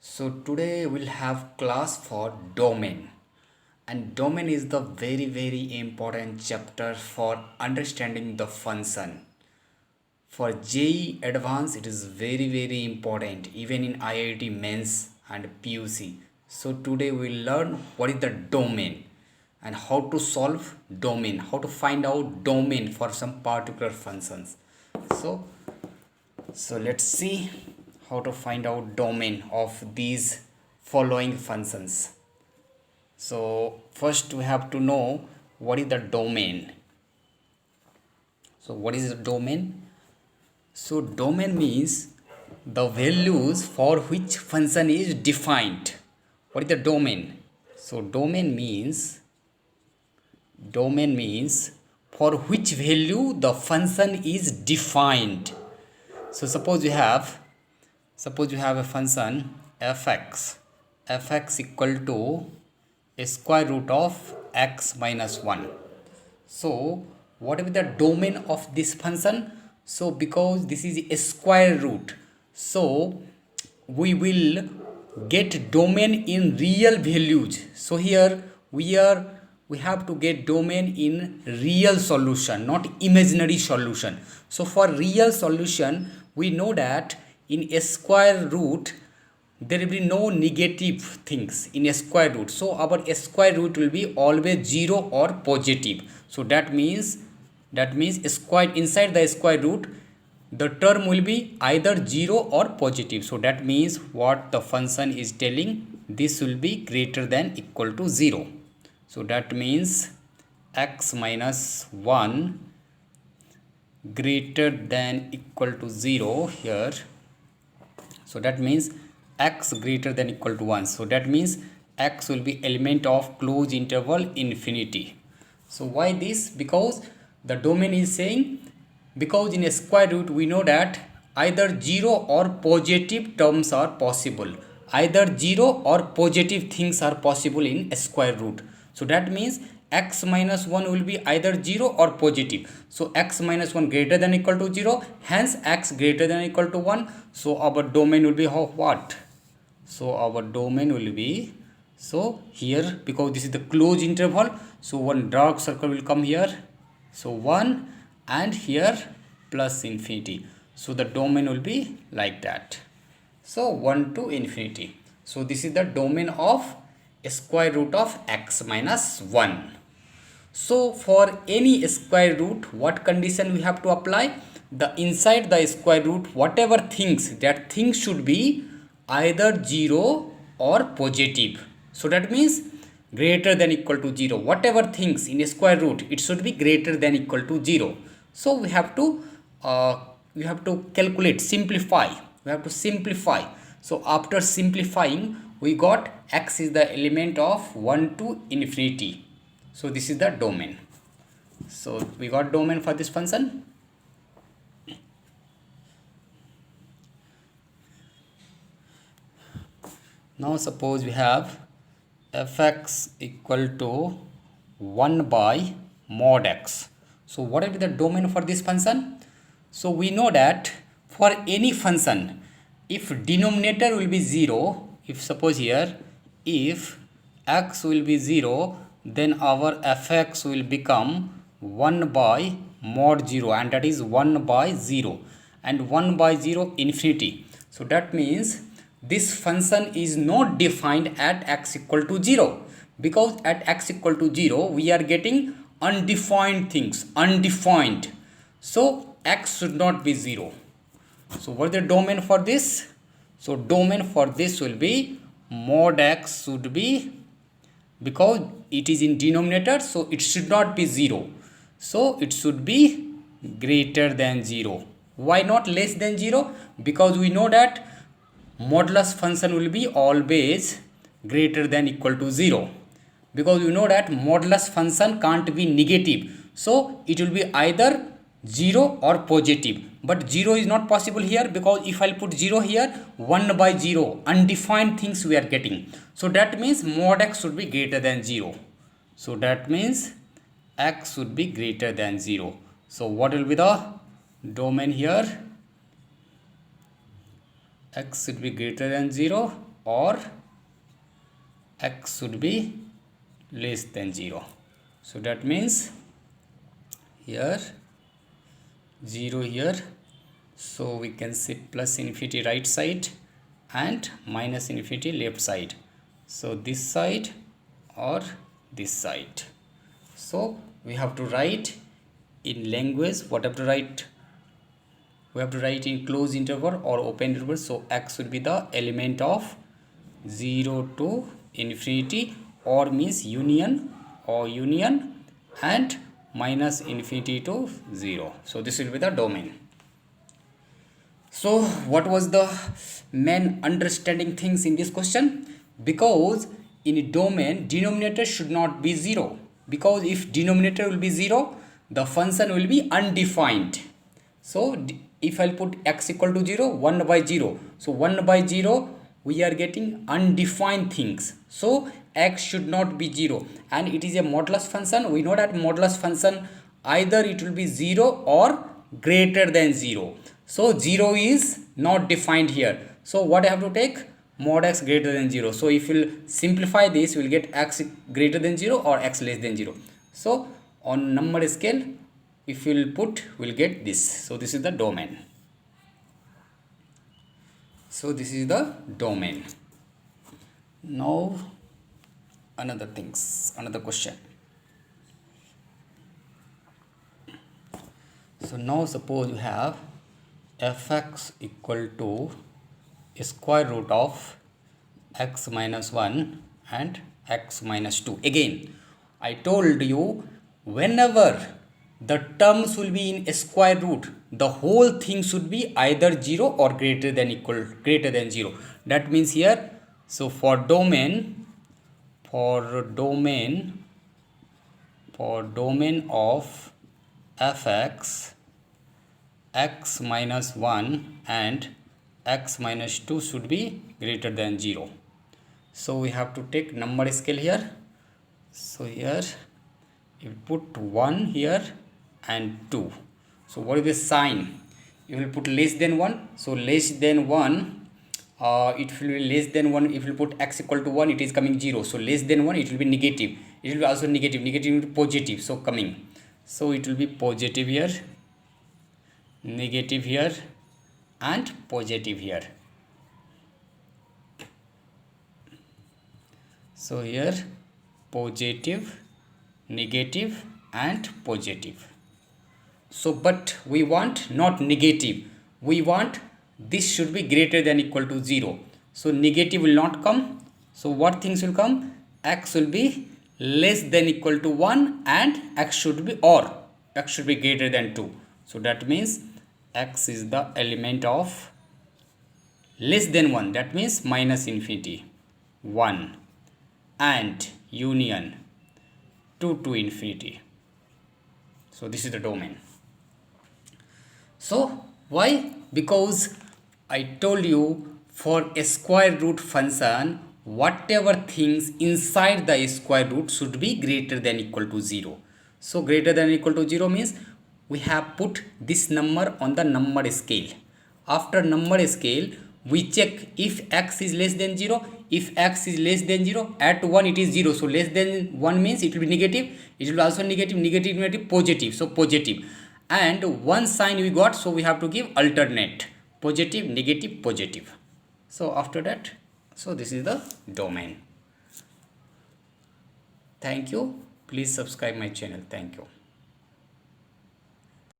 So today we'll have class for domain, and domain is the very important chapter for understanding the function. For JEE Advanced it is very important even in IIT Mains and PUC. So today we'll learn what is the domain and how to solve domain, how to find out domain for some particular functions. So let's see how to find out domain of these following functions. So first we have to know what is the domain. So what is the domain? So domain means the values for which function is defined. What is the domain? So domain means for which value the function is defined. So suppose you have a function fx equal to a square root of x minus 1. So what will be the domain of this function? So because this is a square root, so we will get domain in real values. So here we have to get domain in real solution, not imaginary solution. So for real solution, we know that in a square root there will be no negative things in a square root. So our square root will be always 0 or positive. So that means square inside the square root the term will be either 0 or positive. So that means what the function is telling, this will be greater than equal to 0. So that means x minus 1 greater than equal to 0 here. So that means x greater than equal to 1. So that means x will be element of closed interval infinity. So why this? Because the domain is saying, because in a square root we know that either 0 or positive terms are possible. Either 0 or positive things are possible in a square root. So that means x minus 1 will be either 0 or positive. So x minus 1 greater than equal to 0, hence x greater than equal to 1. So our domain will be what? So our domain will be, so here because this is the closed interval, so one dark circle will come here. So 1 and here plus infinity. So the domain will be like that. So 1 to infinity. So this is the domain of square root of x minus 1. So for any square root, what condition we have to apply? The inside the square root, whatever things, that thing should be either 0 or positive. So that means greater than equal to 0. Whatever things in a square root, it should be greater than equal to 0. So we have to calculate, simplify. We have to simplify. So after simplifying, we got x is the element of 1 to infinity. So this is the domain. So we got domain for this function. Now suppose we have fx equal to 1 by mod x. So what will be the domain for this function? So we know that for any function, if denominator will be 0, if suppose here, if x will be 0, then our fx will become 1 by mod 0, and that is 1 by 0, and 1 by 0 infinity. So that means this function is not defined at x equal to 0, because at x equal to 0 we are getting undefined things, undefined. So x should not be 0. So what is the domain for this? So domain for this will be mod x should be, because it is in denominator, so it should not be 0. So it should be greater than 0. Why not less than 0? Because we know that modulus function will be always greater than equal to 0. Because you know that modulus function can't be negative. So it will be either 0 or positive. But 0 is not possible here, because if I'll put 0 here, 1 by 0, undefined things we are getting. So that means mod x should be greater than 0. So that means x should be greater than 0. So what will be the domain here? X should be greater than 0. or x should be less than 0. So that means here 0 here, so we can say plus infinity right side and minus infinity left side. So this side or this side. So we have to write in language, what have to write, we have to write in closed interval or open interval. So x will be the element of 0 to infinity, or means union and minus infinity to 0. So this will be the domain. So what was the main understanding things in this question? Because in a domain, denominator should not be 0, because if denominator will be 0, the function will be undefined. So if I'll put x equal to 0, 1 by 0, so 1 by 0 we are getting undefined things. So x should not be 0, and it is a modulus function. We know that modulus function either it will be 0 or greater than 0. So 0 is not defined here. So what I have to take? Mod x greater than 0. So if we'll simplify this, we'll get x greater than 0 or x less than 0. So on number scale, if we'll put, we'll get this. So this is the domain. So this is the domain. Now another question. So now suppose you have fx equal to square root of x minus 1 and x minus 2. Again, I told you, whenever the terms will be in square root, the whole thing should be either 0 or greater than 0. That means here, so for domain of fx, x minus 1 and x minus 2 should be greater than 0. So we have to take number scale here. So here you put 1 here and 2. So what is the sign? You will put less than 1. So less than 1, it will be less than 1. If you put x equal to 1, it is coming 0. So less than 1, it will be negative. It will be also negative will be positive. So coming. So it will be positive here, negative here and positive here. So here positive, negative and positive. So but we want not negative, we want this should be greater than equal to 0. So negative will not come. So what things will come? X will be less than equal to 1 and x should be greater than 2. So that means x is the element of less than 1, that means minus infinity 1 and union 2 to infinity. So this is the domain. So why? Because I told you, for a square root function, whatever things inside the square root should be greater than equal to 0. So greater than equal to 0 means we have put this number on the number scale. After number scale, we check if x is less than 0. If x is less than 0, at 1 it is 0. So less than 1 means it will be negative. It will be also negative, positive. So positive. And one sign we got, so we have to give alternate. Positive, negative, positive. So after that, so this is the domain. Thank you. Please subscribe my channel. Thank you.